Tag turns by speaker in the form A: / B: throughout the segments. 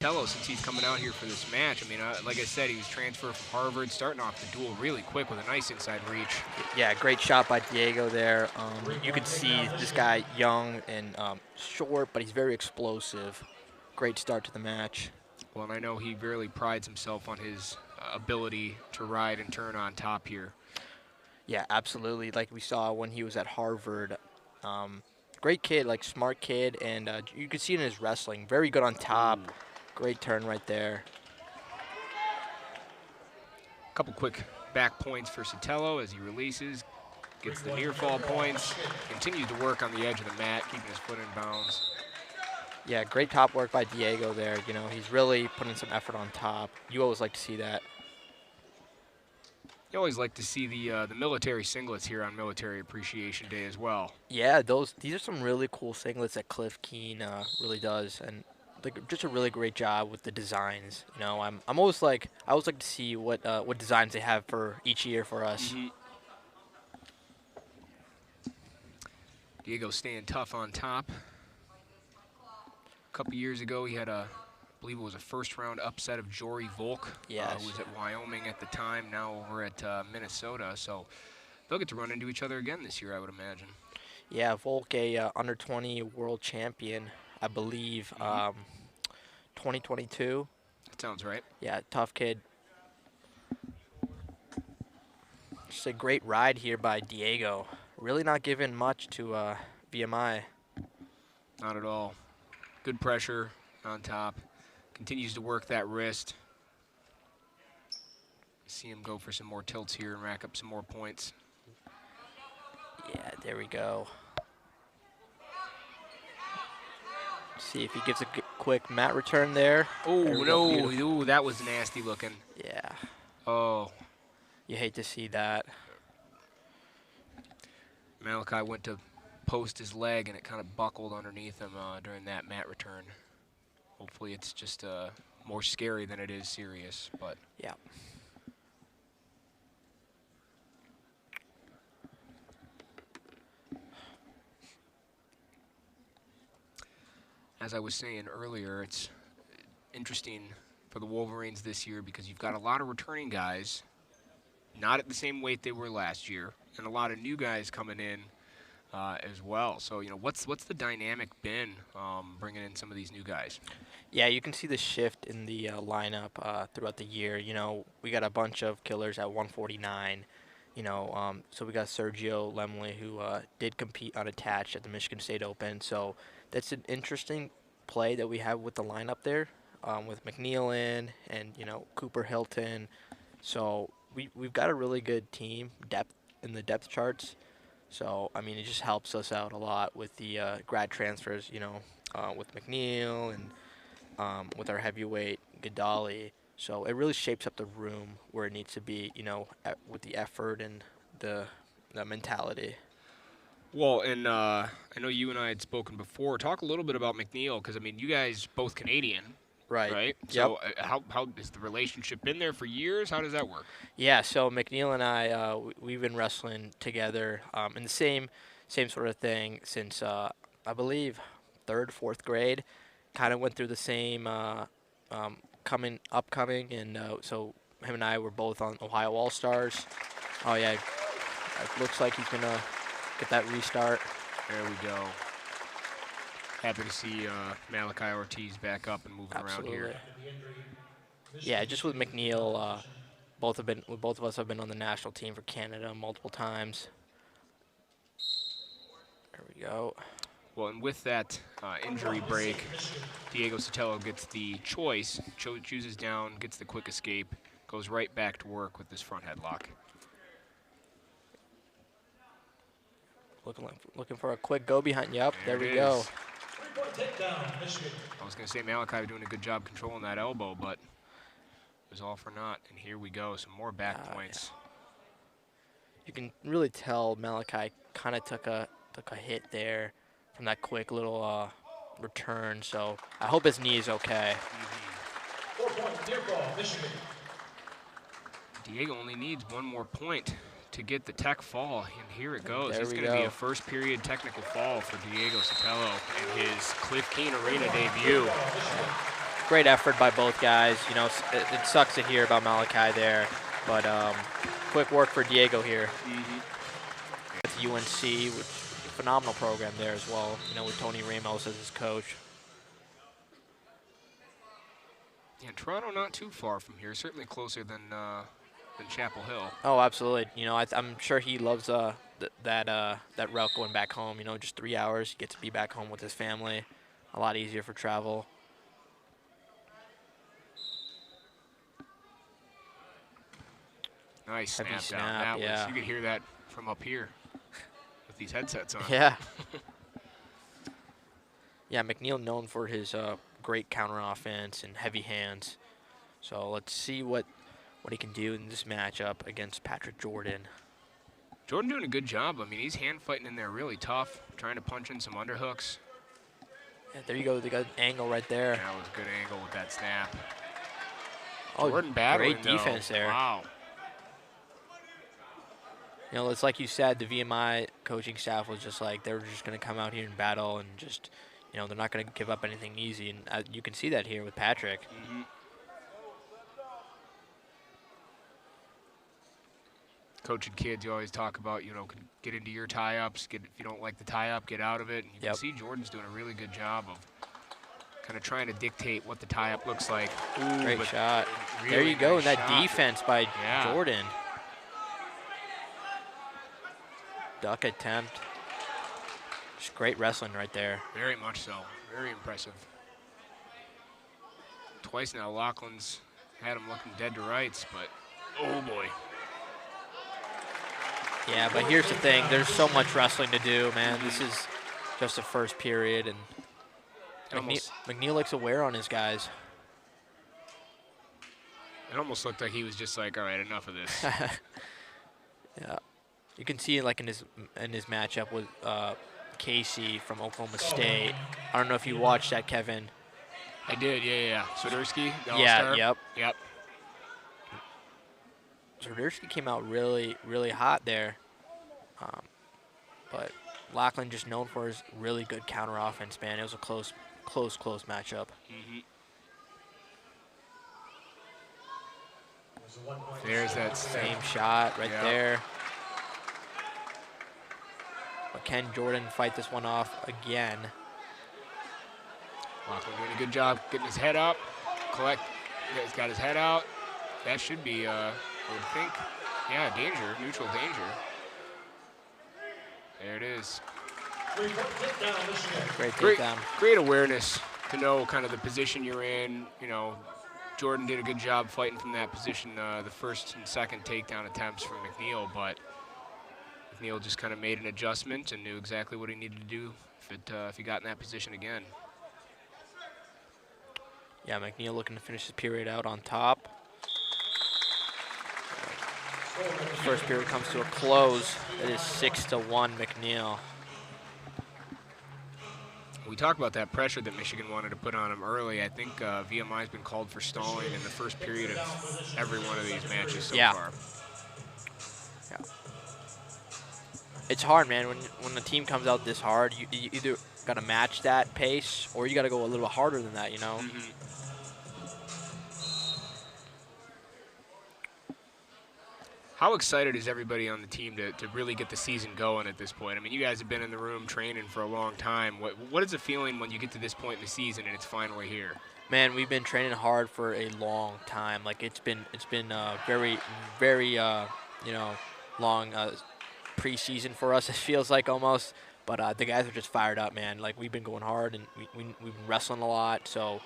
A: Sotelo since he's coming out here for this match. I mean, like I said, he was transferred from Harvard, starting off the duel really quick with a nice inside reach.
B: Yeah, great shot by Diego there. You can see this guy young and short, but he's very explosive. Great start to the match.
A: Well, and I know he really prides himself on his ability to ride and turn on top here.
B: Yeah, absolutely. Like we saw when he was at Harvard. Great kid, like smart kid, and you could see it in his wrestling. Very good on top.
A: Ooh.
B: Great turn right there.
A: A couple quick back points for Sotelo as he releases, gets the near fall points, continues to work on the edge of the mat, keeping his foot in bounds.
B: Yeah, great top work by Diego there. You know, he's really putting some effort on top. You always like to see that.
A: You always like to see the military singlets here on Military Appreciation Day as well.
B: Yeah, these are some really cool singlets that Cliff Keen really does, and like just a really great job with the designs. You know, I always like to see what designs they have for each year for us.
A: Mm-hmm. Diego staying tough on top. A couple years ago, he had I believe it was a first-round upset of Jory Volk,
B: Yes.
A: who was at Wyoming at the time, now over at Minnesota. So they'll get to run into each other again this year, I would imagine.
B: Yeah, Volk, a under 20 world champion, I believe, 2022.
A: That sounds right.
B: Yeah, tough kid. Just a great ride here by Diego. Really not giving much to VMI.
A: Not at all. Good pressure on top. Continues to work that wrist. See him go for some more tilts here and rack up some more points.
B: Yeah, there we go. See if he gives a quick mat return there.
A: Oh,
B: There we
A: no.
B: go,
A: Ooh, that was nasty looking.
B: Yeah,
A: Oh.
B: you hate to see that.
A: Malachi went to post his leg, and it kind of buckled underneath him during that mat return. Hopefully it's just more scary than it is serious, but
B: Yeah.
A: as I was saying earlier, it's interesting for the Wolverines this year because you've got a lot of returning guys, not at the same weight they were last year, and a lot of new guys coming in as well. So, what's the dynamic been bringing in some of these new guys?
B: Yeah, you can see the shift in the lineup throughout the year. You know, we got a bunch of killers at 149. So we got Sergio Lemley, who did compete unattached at the Michigan State Open. So that's an interesting play that we have with the lineup there, with McNeil in and Cooper Hilton. So we've got a really good team depth in the depth charts. So I mean, it just helps us out a lot with the grad transfers. With McNeil and with our heavyweight Ghadiali. So it really shapes up the room where it needs to be, with the effort and the mentality.
A: Well, and I know you and I had spoken before. Talk a little bit about McNeil, because, I mean, you guys both Canadian, right?
B: Yep.
A: So how has the relationship been there for years? How does that work?
B: Yeah, so McNeil and I, we've been wrestling together in the same sort of thing since, I believe, 3rd, 4th grade. Kind of went through the same upcoming, and so him and I were both on Ohio All-Stars. Oh, yeah, it looks like he's going to get that restart.
A: There we go. Happy to see Malachi Ortiz back up and moving around here.
B: Yeah, just with McNeil, both of us have been on the national team for Canada multiple times. There we go.
A: Well, and with that injury break, Diego Sotelo gets the choice, chooses down, gets the quick escape, goes right back to work with this front headlock.
B: Looking for a quick go behind. Yep, there we go.
A: I was going to say Malachi doing a good job controlling that elbow, but it was all for naught. And here we go, some more back points.
B: Yeah. You can really tell Malachi kind of took a hit there from that quick little return. So I hope his knee is okay.
A: Diego only needs one more point to get the tech fall, and here it goes.
B: There
A: It's going to be a first period technical fall for Diego Sotelo in his Cliff Keen Arena debut.
B: great effort by both guys. You know, it sucks to hear about Malachi there, but quick work for Diego here. With UNC, which phenomenal program there as well. You know, with Tony Ramos as his coach.
A: Yeah, Toronto not too far from here. Certainly closer than Chapel Hill.
B: Oh, absolutely. You know, I'm sure he loves that route going back home. You know, just 3 hours. He gets to be back home with his family. A lot easier for travel.
A: Nice
B: Heavy
A: snap
B: snap,
A: down. That
B: yeah.
A: was, you could hear that from up here with these headsets on.
B: Yeah. Yeah, McNeil known for his great counter offense and heavy hands. So let's see what he can do in this matchup against Patrick Jordan.
A: Jordan doing a good job. I mean, he's hand fighting in there really tough, trying to punch in some underhooks.
B: Yeah, there you go. They got an angle right there.
A: That was a good angle with that snap.
B: Oh,
A: Jordan battling,
B: great defense
A: though.
B: there.
A: Wow.
B: You know, it's like you said, the VMI coaching staff was just like, they were just going to come out here and battle and just, you know, they're not going to give up anything easy. And you can see that here with Patrick.
A: Coaching kids, you always talk about, you know, get into your tie-ups. If you don't like the tie-up, get out of it. And you can see Jordan's doing a really good job of kind of trying to dictate what the tie-up looks like. Ooh,
B: great shot.
A: Really
B: there you go,
A: nice
B: and that
A: shot.
B: defense by Jordan. Duck attempt. Just great wrestling right there.
A: Very much so. Very impressive. Twice now, Lachlan's had him looking dead to rights, but oh boy.
B: Yeah, but here's the thing. There's so much wrestling to do, man. This is just the first period, and McNeil likes to wear on his guys.
A: It almost looked like he was just like, all right, enough of this.
B: Yeah, you can see like in his matchup with Casey from Oklahoma State. I don't know if you watched that, Kevin.
A: I did, yeah. Soderski, the
B: yeah,
A: All-Star?
B: yep. Soderski came out really, really hot there. But Lachlan just known for his really good counter offense, man. It was a close matchup.
A: There's that
B: same shot right there. But can Jordan fight this one off again?
A: Lachlan doing a good job getting his head up. He's got his head out. That should be, I would think, yeah, danger, neutral danger. There it is.
B: Great takedown.
A: Great awareness to know kind of the position you're in. You know, Jordan did a good job fighting from that position, the first and second takedown attempts from McNeil, but McNeil just kind of made an adjustment and knew exactly what he needed to do if he got in that position again.
B: Yeah, McNeil looking to finish the period out on top. First period comes to a close. It is 6-1 McNeil.
A: We talked about that pressure that Michigan wanted to put on him early. I think VMI has been called for stalling in the first period of every one of these matches so far.
B: Yeah. It's hard, man. When the team comes out this hard, you either got to match that pace or you got to go a little harder than that, you know?
A: How excited is everybody on the team to really get the season going at this point? I mean, you guys have been in the room training for a long time. What is the feeling when you get to this point in the season and it's finally here?
B: Man, we've been training hard for a long time. Like it's been very, very long preseason for us. It feels like almost, but the guys are just fired up, man. Like we've been going hard and we've been wrestling a lot. So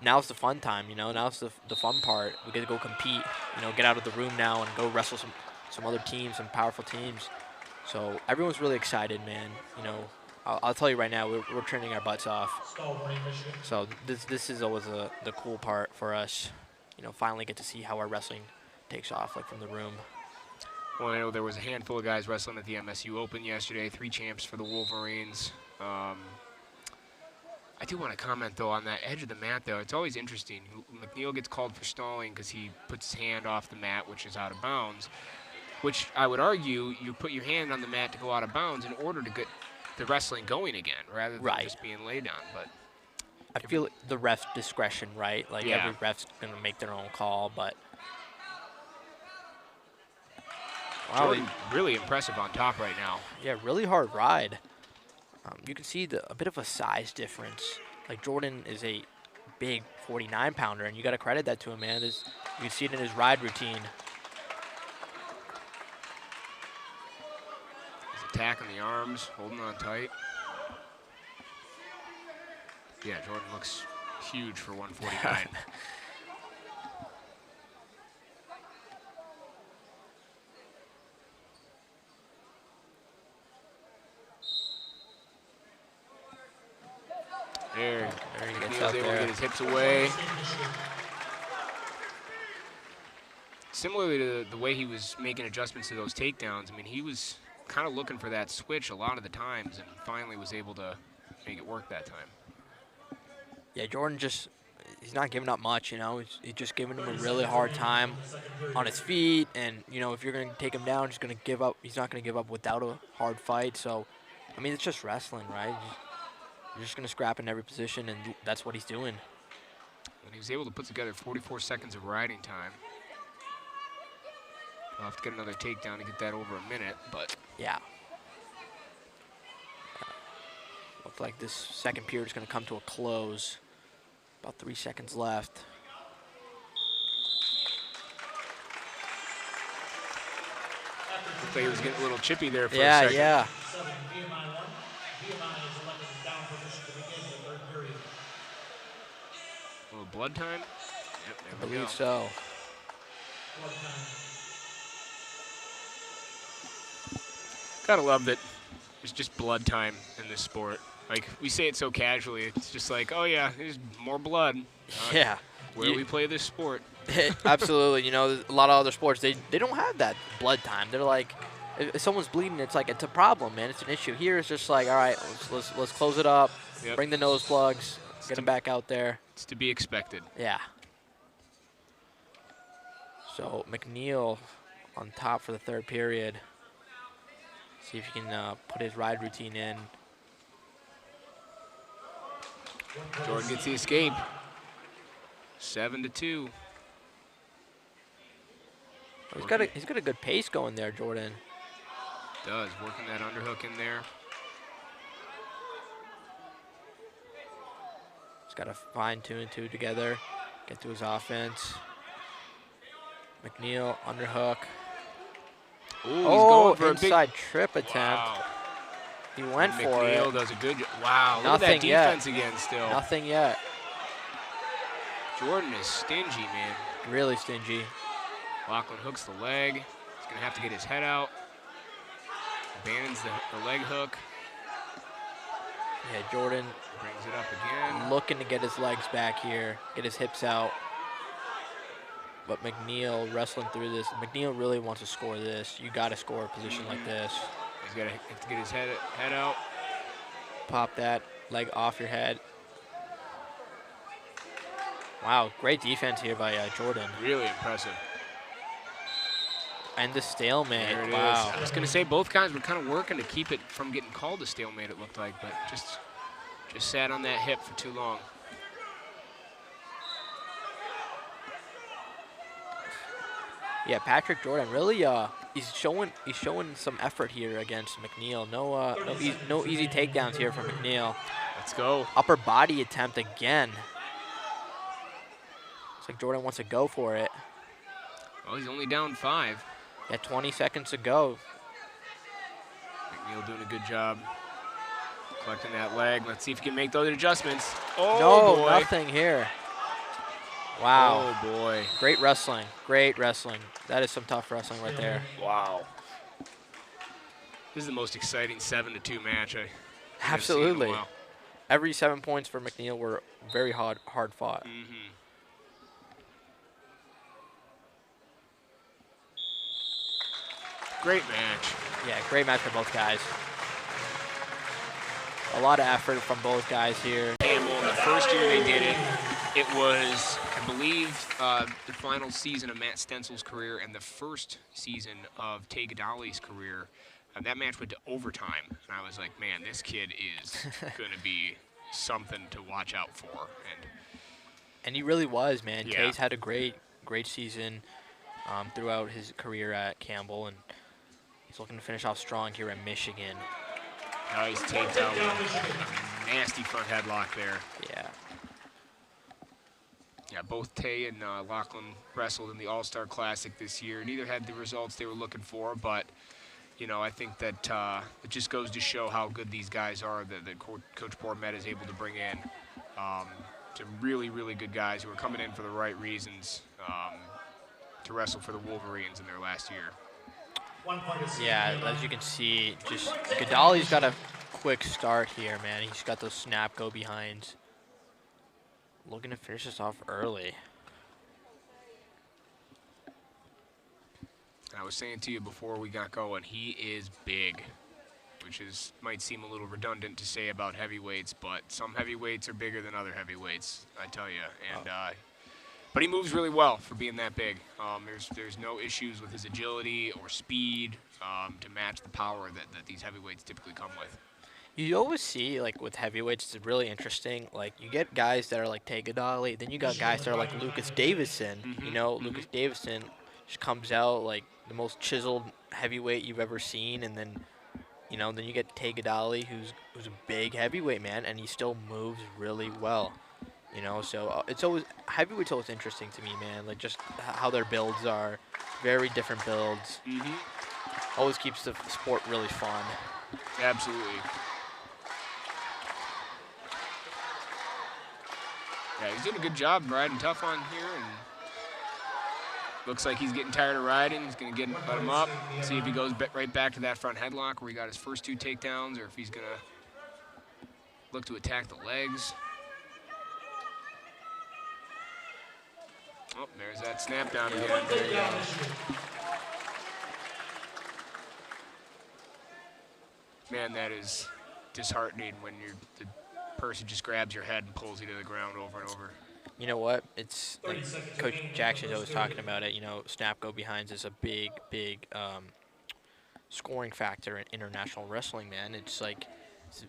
B: now's the fun time, you know. Now's the fun part. We get to go compete, you know, get out of the room now and go wrestle some other teams, some powerful teams. So everyone's really excited, man. You know, I'll tell you right now, we're training our butts off. So this is always the cool part for us. You know, finally get to see how our wrestling takes off, like from the room.
A: Well, I know there was a handful of guys wrestling at the MSU Open yesterday, 3 champs for the Wolverines. I do want to comment, though, on that edge of the mat, though. It's always interesting. McNeil gets called for stalling because he puts his hand off the mat, which is out of bounds, which I would argue you put your hand on the mat to go out of bounds in order to get the wrestling going again rather than just being laid down. But
B: I feel like the ref's discretion, right? Like
A: Yeah.
B: every ref's gonna make their own call, but wow,
A: Jordan really impressive on top right now.
B: yeah, really hard ride. You can see a bit of a size difference. Like Jordan is a big 49-pounder, and you got to credit that to him, man. You can see it in his ride routine.
A: He's attacking the arms, holding on tight. Yeah, Jordan looks huge for 149. There
B: He
A: he
B: gets
A: was
B: out
A: able to
B: there.
A: get his hips away. Similarly to the way he was making adjustments to those takedowns, I mean, he was kind of looking for that switch a lot of the times and finally was able to make it work that time.
B: Yeah, Jordan he's not giving up much, you know. He's just giving him a really hard time on his feet, and, you know, if you're going to take him down, he's going to give up. He's not going to give up without a hard fight. So, I mean, it's just wrestling, right? You're just going to scrap in every position, and that's what he's doing.
A: And he was able to put together 44 seconds of riding time. I'll have to get another takedown to get that over a minute, but
B: Yeah. Looks like this second period is going to come to a close. About 3 seconds left.
A: looked like he was getting a little chippy there for a
B: Yeah,
A: second.
B: yeah.
A: A little blood time? Yep,
B: I
A: there we go.
B: believe so.
A: Gotta love that there's just blood time in this sport. Like, we say it so casually. It's just like, oh, yeah, there's more blood.
B: Yeah.
A: Where we play this sport.
B: Absolutely. You know, a lot of other sports, they don't have that blood time. They're like, if someone's bleeding, it's like, it's a problem, man. It's an issue. Here, it's just like, all right, let's close it up,
A: Yep.
B: bring the nose plugs, get them back out there.
A: It's to be expected.
B: Yeah. So McNeil on top for the third period. See if he can put his ride routine in.
A: Jordan gets the escape. 7-2.
B: He's got a good pace going there, Jordan.
A: Does, working that underhook in there.
B: He's got to fine-tune two together, get to his offense. McNeil, underhook.
A: Ooh, he's going for a big
B: inside trip attempt.
A: Wow.
B: He went for
A: McNeil
B: it.
A: does a good job. Wow, look at that
B: Nothing yet.
A: defense again still.
B: Nothing yet.
A: Jordan is stingy, man.
B: Really stingy.
A: Lachlan hooks the leg. He's going to have to get his head out. Abandons the leg hook.
B: Yeah, Jordan
A: Brings it up again.
B: looking to get his legs back here, get his hips out. But McNeil wrestling through this. McNeil really wants to score this. You got to score a position like this.
A: He's got to get his head out.
B: Pop that leg off your head. Wow, great defense here by Jordan.
A: Really impressive.
B: And the stalemate.
A: There it is.
B: Wow.
A: I was going to say both guys were kind of working to keep it from getting called a stalemate, it looked like, but just sat on that hip for too long.
B: Yeah, Patrick Jordan really he's showing some effort here against McNeil. No easy takedowns here from McNeil.
A: Let's go.
B: Upper body attempt again. Looks like Jordan wants to go for it.
A: Well, he's only down 5.
B: Yeah, 20 seconds to go.
A: McNeil doing a good job collecting that leg. Let's see if he can make those adjustments. Oh,
B: No,
A: boy.
B: nothing here. Wow.
A: Oh, boy.
B: Great wrestling. Great wrestling. That is some tough wrestling right there.
A: Wow. This is the most exciting 7-2 match I've seen in a
B: Absolutely.
A: while.
B: Every 7 points for McNeil were very hard fought.
A: Mm-hmm. Great match.
B: Yeah, great match for both guys. A lot of effort from both guys here.
A: And well, the first year they did it, it was, I believe, the final season of Matt Stenzel's career and the first season of Taye Ghadiali's career. That match went to overtime, and I was like, man, this kid is going to be something to watch out for.
B: And he really was, man.
A: Yeah.
B: Taye's had a great season throughout his career at Campbell, and he's looking to finish off strong here at Michigan.
A: He's taped out with a nasty front headlock there.
B: Yeah.
A: Yeah, both Taye and Lachlan wrestled in the All-Star Classic this year. Neither had the results they were looking for, but, you know, I think that it just goes to show how good these guys are that Coach Bourmet is able to bring in. Some really, really good guys who are coming in for the right reasons to wrestle for the Wolverines in their last year.
B: Yeah, as you can see, just Ghadiali's got a quick start here, man. He's got those snap go behinds. Looking to finish this off early.
A: I was saying to you before we got going, he is big, which might seem a little redundant to say about heavyweights, but some heavyweights are bigger than other heavyweights, I tell you. And but he moves really well for being that big. There's no issues with his agility or speed to match the power that these heavyweights typically come with.
B: You always see, like, with heavyweights, it's really interesting. Like, you get guys that are like Taye Ghadiali, then you got guys that are like Lucas Davison. You know, Lucas Davison just comes out like the most chiseled heavyweight you've ever seen, and then, you know, then you get Taye Ghadiali, who's a big heavyweight, man, and he still moves really well. You know, so it's always, heavyweight's always interesting to me, man. Like, just how their builds are, very different builds. Always keeps the sport really fun.
A: Absolutely. Yeah, he's doing a good job riding tough on here, and looks like he's getting tired of riding. He's going to let him up, see if he goes right back to that front headlock where he got his first 2 takedowns, or if he's going to look to attack the legs. Oh, there's that snap down again. There you go. Man, that is disheartening when the person just grabs your head and pulls you to the ground over and over.
B: You know what? It's like Coach Jackson's always talking about it. You know, snap go behinds is a big scoring factor in international wrestling, man. It's like,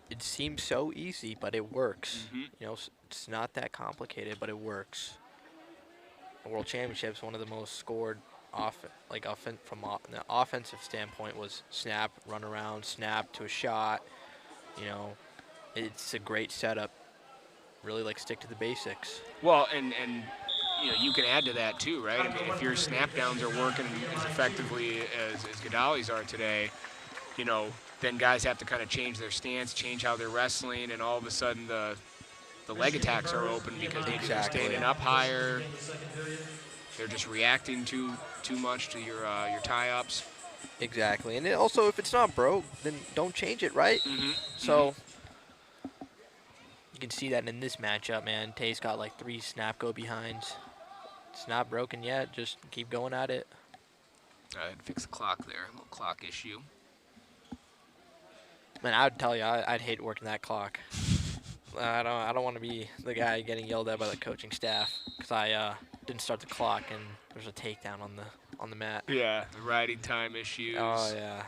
B: it seems so easy, but it works. You know, it's not that complicated, but it works. The World Championships, one of the most scored from the offensive standpoint was snap, run around, snap to a shot. You know, it's a great setup. Really, like, stick to the basics.
A: Well, and you know, you can add to that too, right? I mean, if your snap downs are working as effectively as Ghadiali's are today, you know, then guys have to kind of change their stance, change how they're wrestling, and all of a sudden the leg attacks are open because maybe they're standing up higher. They're just reacting too much to your tie-ups.
B: Exactly, and also, if it's not broke, then don't change it, right? So you can see that in this matchup, man. Taye's got like 3 snap go behinds. It's not broken yet. Just keep going at it.
A: I had to fix the clock there. A little clock issue.
B: Man, I would tell you, I'd hate working that clock. I don't want to be the guy getting yelled at by the coaching staff because I didn't start the clock and there's a takedown on the mat.
A: Yeah, the riding time issues.
B: Oh yeah.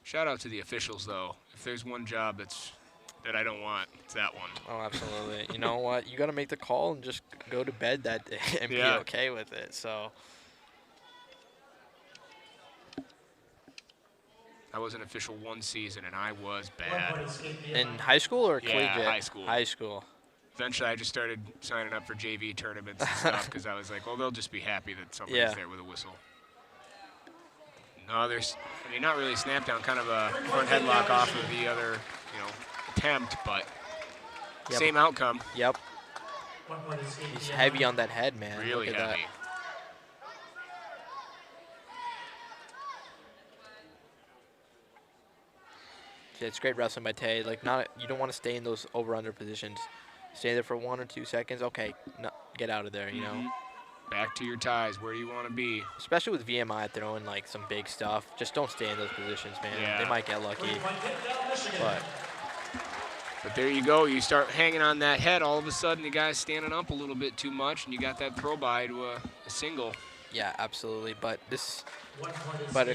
A: Shout out to the officials, though. If there's one job that I don't want, it's that one.
B: Oh, absolutely. You know what? You got to make the call and just go to bed that day and be okay with it. So
A: I was an official 1 season, and I was bad.
B: in high school or collegiate?
A: Yeah, high school.
B: High school.
A: Eventually, I just started signing up for JV tournaments and stuff because I was like, well, they'll just be happy that somebody's there with a whistle. No, not really a snap down, kind of a front headlock off of the other, attempt, but same outcome.
B: Yep. He's heavy on that head, man.
A: Really
B: Look at
A: heavy.
B: Yeah, it's great wrestling by Taye. Like, you don't want to stay in those over/under positions. Stay there for 1 or 2 seconds. Okay, no, get out of there. You know.
A: Back to your ties. Where do you want to be?
B: Especially with VMI throwing like some big stuff. Just don't stay in those positions, man.
A: Yeah.
B: They might get lucky.
A: But there you go. You start hanging on that head. All of a sudden, the guy's standing up a little bit too much, and you got that throw by to a single.
B: Yeah, absolutely. But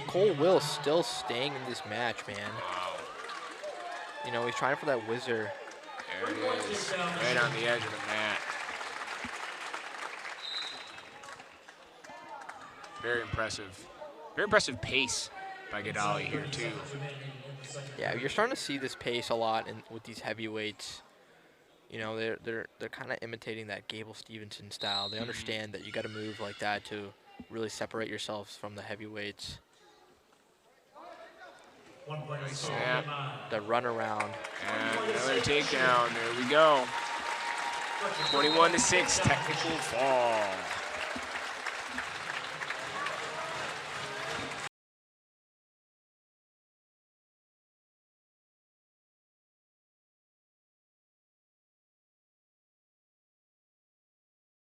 B: Cole Will still staying in this match, man.
A: Wow.
B: You know, he's trying for that whizzer.
A: There it is. Right on the edge of the mat. Very impressive. Very impressive pace by Ghadiali here, too.
B: Yeah, you're starting to see this pace a lot with these heavyweights. You know, they're kind of imitating that Gable Stevenson style. They understand that you got to move like that to really separate yourselves from the heavyweights.
A: Nice snap.
B: The run around.
A: And another takedown. There we go. 21-6, technical fall.